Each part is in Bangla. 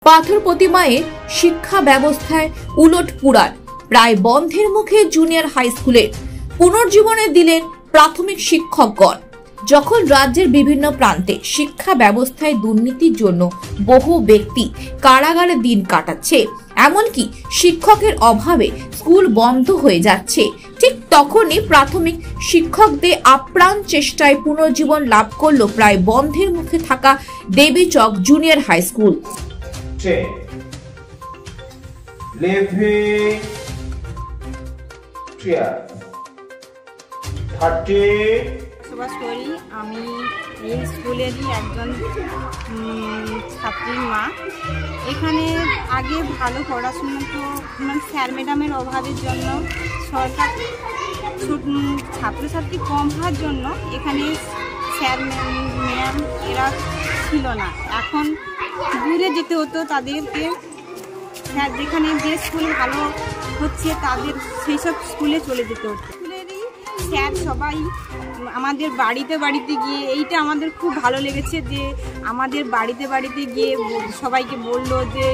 পাথর প্রতিমায় শিক্ষা ব্যবস্থায় উলটপুরাণ, প্রায় বন্ধের মুখে জুনিয়র হাই স্কুলের পুনর্জীবনে দিলেন প্রাথমিক শিক্ষকগণ। যখন রাজ্যের বিভিন্ন প্রান্তে শিক্ষা ব্যবস্থায় দুর্নীতির জন্য বহু ব্যক্তি কারাগারে দিন কাটাচ্ছে, এমনকি শিক্ষকের অভাবে স্কুল বন্ধ হয়ে যাচ্ছে, ঠিক তখনই প্রাথমিক শিক্ষকদের আপ্রাণ চেষ্টায় পুনর্জীবন লাভ করল প্রায় বন্ধের মুখে থাকা দেবীচক জুনিয়র হাই স্কুল। আমি এই স্কুলেরই একজন ছাত্রীর মা। এখানে আগে ভালো পড়াশুনো তো স্যার ম্যাডামের অভাবের জন্য সরকার ছাত্রছাত্রী কম হওয়ার জন্য এখানে স্যার ম্যাম এরা ছিল না। এখন দূরে যেতে হতো তাদেরকে, যেখানে যে স্কুল ভালো হচ্ছে তাদের সেই সব স্কুলে চলে যেতে হতো। স্কুলেরই স্যার সবাই আমাদের বাড়িতে বাড়িতে গিয়ে, এইটা আমাদের খুব ভালো লেগেছে যে আমাদের বাড়িতে বাড়িতে গিয়ে সবাইকে বললো যে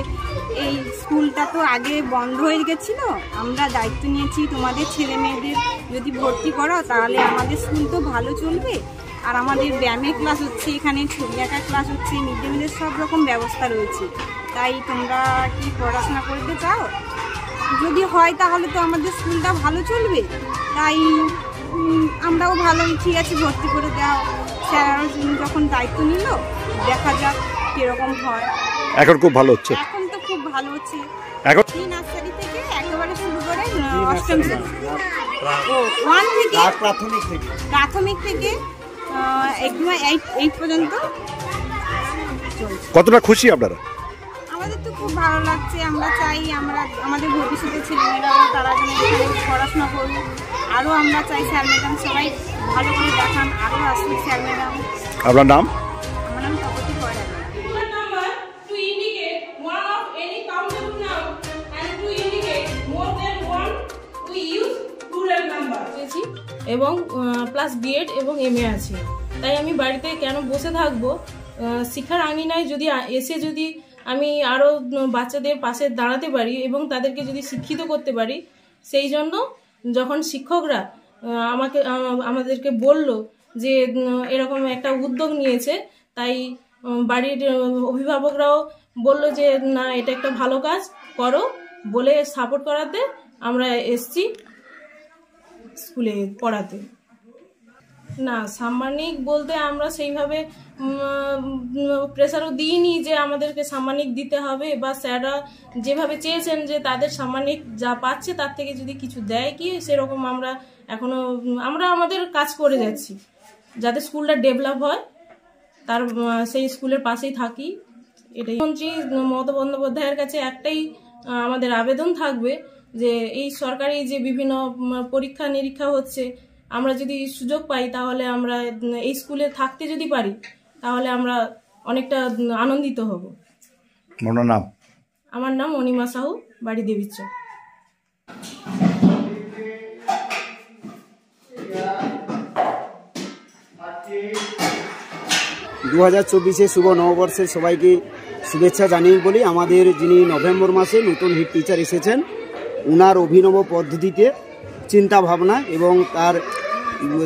এই স্কুলটা তো আগে বন্ধ হয়ে গেছিলো, আমরা দায়িত্ব নিয়েছি, তোমাদের ছেলে মেয়েদের যদি ভর্তি করো তাহলে আমাদের স্কুল তো ভালো চলবে। আর আমাদের ব্যায়ামের ক্লাস হচ্ছে, এখানে ছবি আঁকা ক্লাস হচ্ছে, মিড ডে মিলের সব রকম ব্যবস্থা রয়েছে। তাই তোমরা কি পড়াশোনা করতে চাও? যদি হয় তাহলে তো আমাদের স্কুলটা ভালো চলবে। তাই আমরাও ভালো, ঠিক আছে ভর্তি করে দাও। স্যার যখন দায়িত্ব নিল, দেখা যাক কিরকম হয়। এখন খুব ভালো হচ্ছে, এখন তো খুব ভালো হচ্ছে। এখন নার্সারি থেকে একেবারে শুরু করে অষ্টম শ্রেণী, ওয়ান থেকে প্রাথমিক থেকে একদম 8 পর্যন্ত চলছে। কতটা খুশি আপনারা? আমাদের তো খুব ভালো লাগছে। আমরা চাই আমাদের ভবিষ্যতে ছেলেমেয়েরাও তারা যেন এখানে পড়াশোনা করুক। আরও আমরা চাই স্যার ম্যাডাম সবাই ভালো করে দেখান, আরও আসুক স্যার ম্যাডাম। আপনার নাম? আমার নাম তপতি পয়রা। এবং প্লাস বিএড এবং এমএ আছে। তাই আমি বাড়িতে কেন বসে থাকবো? শিক্ষার আঙিনায় যদি এসে যদি আমি আরও বাচ্চাদের পাশে দাঁড়াতে পারি এবং তাদেরকে যদি শিক্ষিত করতে পারি, সেই জন্য যখন শিক্ষকরা আমাদেরকে বলল যে এরকম একটা উদ্যোগ নিয়েছে, তাই বাড়ির অভিভাবকরাও বলল যে না, এটা একটা ভালো কাজ করো বলে সাপোর্ট করাতে আমরা এসছি স্কুলে পড়াতে। না, সাম্মানিক বলতে আমরা সেইভাবে প্রেসারও দিইনি যে আমাদেরকে সাম্মানিক দিতে হবে, বা স্যাররা যেভাবে চেয়েছেন যে তাদের সাম্মানিক যা পাচ্ছে তার থেকে যদি কিছু দেয় কি, সেরকম আমরা এখনো আমাদের কাজ করে যাচ্ছি যাতে স্কুলটা ডেভেলপ হয়, তার সেই স্কুলের পাশেই থাকি। এটাই মন্ত্রী মমতা বন্দ্যোপাধ্যায়ের কাছে একটাই আমাদের আবেদন থাকবে যে এই সরকারি যে বিভিন্ন পরীক্ষা নিরীক্ষা হচ্ছে, আমরা যদি সুযোগ পাই তাহলে আমরা এই স্কুলে থাকতে যদি পারি তাহলে আমরা অনেকটা আনন্দিত হব। আপনার নাম? আমার নাম অনিমা সাহু, বাড়ি দেবীচক। 2024 শুভ নববর্ষের সবাইকে শুভেচ্ছা জানিয়ে বলি, আমাদের যিনি নভেম্বর মাসে নতুন হেড টিচার এসেছেন, ওনার অভিনব পদ্ধতিতে চিন্তা ভাবনা এবং তার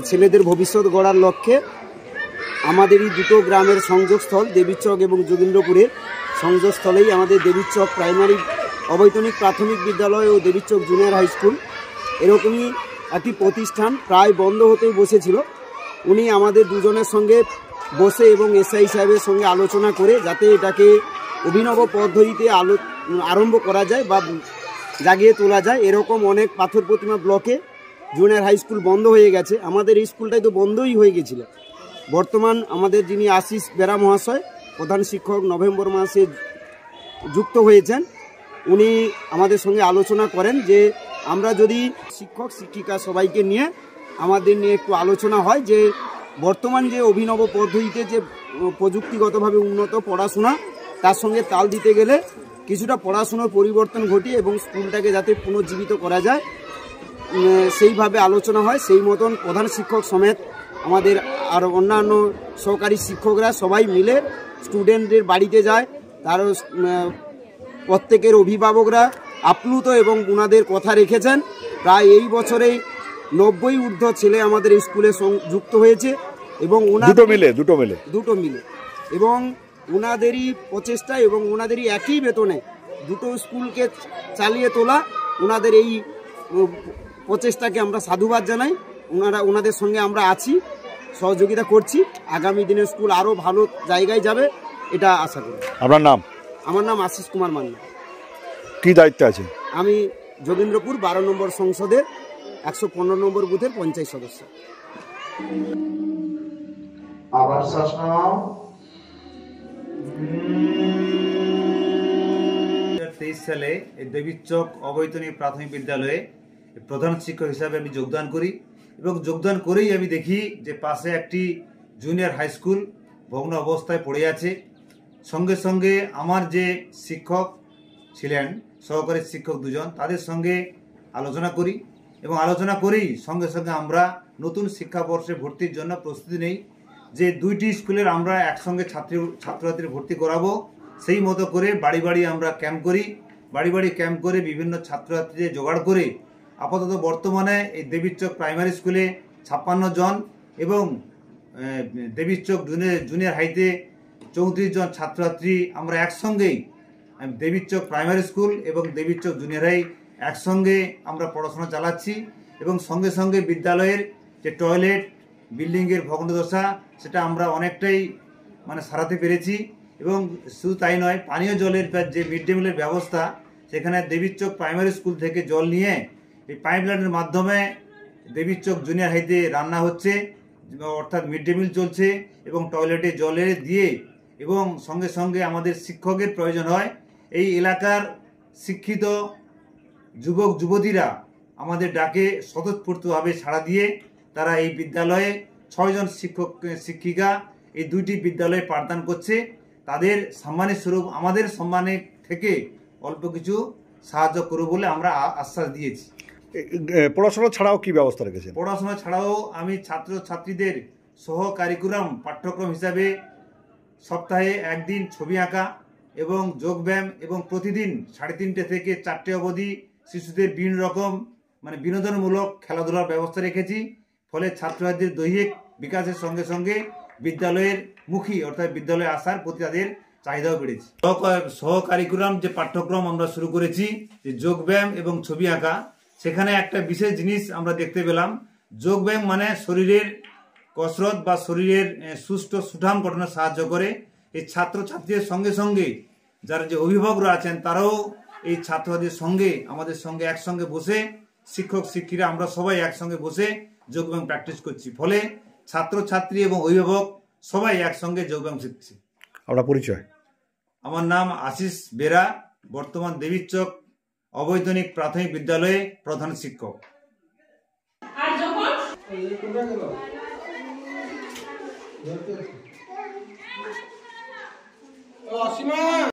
ছেলেদের ভবিষ্যৎ গড়ার লক্ষ্যে আমাদের এই দুটো গ্রামের সংযোগস্থল দেবীচক এবং যোগীন্দ্রপুরের সংযোগস্থলেই আমাদের দেবীচক প্রাইমারি অবৈতনিক প্রাথমিক বিদ্যালয় ও দেবীচক জুনিয়র হাই স্কুল এরকমই একটি প্রতিষ্ঠান প্রায় বন্ধ হতেই বসেছিল। উনি আমাদের দুজনের সঙ্গে বসে এবং এসআই সাহেবের সঙ্গে আলোচনা করে যাতে এটাকে অভিনব পদ্ধতিতে আরম্ভ করা যায় বা জাগিয়ে তোলা যায়, এরকম অনেক পাথর প্রতিমা ব্লকে জুনিয়র হাই স্কুল বন্ধ হয়ে গেছে। আমাদের এই স্কুলটাই তো বন্ধই হয়ে গেছিল। বর্তমান আমাদের যিনি আশিস বেরা মহাশয় প্রধান শিক্ষক নভেম্বর মাসে যুক্ত হয়েছেন, উনি আমাদের সঙ্গে আলোচনা করেন যে আমরা যদি শিক্ষক শিক্ষিকা সবাইকে নিয়ে আমাদের নিয়ে একটু আলোচনা হয় যে বর্তমান যে অভিনব পদ্ধতিতে যে প্রযুক্তিগতভাবে উন্নত পড়াশোনা, তার সঙ্গে তাল দিতে গেলে কিছুটা পড়াশোনার পরিবর্তন ঘটিয়ে এবং স্কুলটাকে যাতে পুনর্জীবিত করা যায় সেইভাবে আলোচনা হয়। সেই মতন প্রধান শিক্ষক সমেত আমাদের আর অন্যান্য সহকারী শিক্ষকরা সবাই মিলে স্টুডেন্টদের বাড়িতে যায়, তার প্রত্যেকের অভিভাবকরা আপ্লুত এবং ওনাদের কথা রেখেছেন। প্রায় এই বছরেই 90 ঊর্ধ্ব ছেলে আমাদের স্কুলে যুক্ত হয়েছে এবং দুটো মিলে এবং ওনাদেরই প্রচেষ্টা এবং ওনাদেরই একই বেতনে দুটো স্কুলকে চালিয়ে তোলা, ওনাদের এই প্রচেষ্টাকে আমরা সাধুবাদ জানাই। ওনাদের সঙ্গে আমরা আছি, সহযোগিতা করছি। আগামী দিনে স্কুল আরও ভালো জায়গায় যাবে এটা আশা করি। আপনার নাম? আমার নাম আশিস কুমার মান্না। কি দায়িত্ব আছে? আমি যোগেন্দ্রপুর 12 নম্বর সংসদের 115 নম্বর বুথের পঞ্চায়েত সদস্য। আবার শ্বাস নাও। 2023 সালে এই দেবীচক অবৈতনিক প্রাথমিক বিদ্যালয়ে প্রধান শিক্ষক হিসাবে আমি যোগদান করি এবং যোগদান করেই আমি দেখি যে পাশে একটি জুনিয়র হাই স্কুল ভগ্ন অবস্থায় পড়ে আছে। সঙ্গে সঙ্গে আমার যে শিক্ষক ছিলেন, সহকারী শিক্ষক দুজন, তাদের সঙ্গে আলোচনা করি এবং আলোচনা করেই সঙ্গে সঙ্গে আমরা নতুন শিক্ষাবর্ষে ভর্তির জন্য প্রস্তুতি নেই যে 2টি স্কুলের আমরা একসঙ্গে ছাত্রছাত্রী ভর্তি করাবো। সেই মতো করে বাড়ি বাড়ি আমরা ক্যাম্প করি, বাড়ি বাড়ি ক্যাম্প করে বিভিন্ন ছাত্রছাত্রীদের জোগাড় করে আপাতত বর্তমানে এই দেবীচক প্রাইমারি স্কুলে 56 জন এবং দেবীচক জুনিয়র হাইতে 34 জন ছাত্রছাত্রী আমরা একসঙ্গেই দেবীচক প্রাইমারি স্কুল এবং দেবীচক জুনিয়র হাই একসঙ্গে আমরা পড়াশোনা চালাচ্ছি এবং সঙ্গে সঙ্গে বিদ্যালয়ের যে টয়লেট বিল্ডিংয়ের ভগ্নদশা সেটা আমরা অনেকটাই সারাতে পেরেছি এবং শুধু তাই নয়, পানীয় জলের যে মিড ডে মিলের ব্যবস্থা সেখানে দেবীচক প্রাইমারি স্কুল থেকে জল নিয়ে এই পাইপলাইনের মাধ্যমে দেবীচক জুনিয়র হাইতে রান্না হচ্ছে, অর্থাৎ মিড ডে মিল চলছে এবং টয়লেটে জলে দিয়ে এবং সঙ্গে সঙ্গে আমাদের শিক্ষকের প্রয়োজন হয়। এই এলাকার শিক্ষিত যুবক যুবতীরা আমাদের ডাকে স্বতঃস্ফূর্তভাবে সাড়া দিয়ে তারা এই বিদ্যালয়ে 6 জন শিক্ষক শিক্ষিকা এই 2টি বিদ্যালয়ে পাঠদান করছে। তাদের সম্মানের স্বরূপ আমাদের সম্মানের থেকে অল্প কিছু সাহায্য করব বলে আমরা আশ্বাস দিয়েছি। পড়াশোনা ছাড়াও কি ব্যবস্থা রেখেছেন? পড়াশোনা ছাড়াও আমি ছাত্রছাত্রীদের সহ কারিকুলাম পাঠ্যক্রম হিসাবে সপ্তাহে একদিন ছবি আঁকা এবং যোগব্যায়াম এবং প্রতিদিন 3:30 থেকে 4টে অবধি শিশুদের বিভিন্ন রকম বিনোদনমূলক খেলাধুলার ব্যবস্থা রেখেছি। ফলে ছাত্রছাত্রীদের দৈহিক বিকাশের সঙ্গে সঙ্গে বিদ্যালয়ের মুখী অর্থাৎ বিদ্যালয়ে আসার প্রতি তাদের চাহিদাও বেড়েছে। সহকারিকুলাম যে পাঠ্যক্রম আমরা শুরু করেছি যে যোগব্যায়াম এবং ছবি আঁকা, সেখানে একটা বিশেষ জিনিস আমরা দেখতে পেলাম। যোগব্যায়াম মানে শরীরের কসরত বা শরীরের সুঠাম গঠনে সাহায্য করে। এই ছাত্রছাত্রীদের সঙ্গে সঙ্গে যারা যে অভিভাবকরা আছেন তারাও এই ছাত্রছাত্রীদের সঙ্গে আমাদের সঙ্গে একসঙ্গে বসে শিক্ষক শিক্ষিকা আমরা সবাই একসঙ্গে বসে যোগব্যায়াম প্র্যাকটিস করছি। ফলে ছাত্রছাত্রী এবং অভিভাবক সবাই একসঙ্গে যোগব্যায়াম শিখছে। আপনার পরিচয়? আমার নাম আশিস বেরা, বর্তমান দেবীচক অবৈতনিক প্রাথমিক বিদ্যালয়ে প্রধান শিক্ষক। অসীমা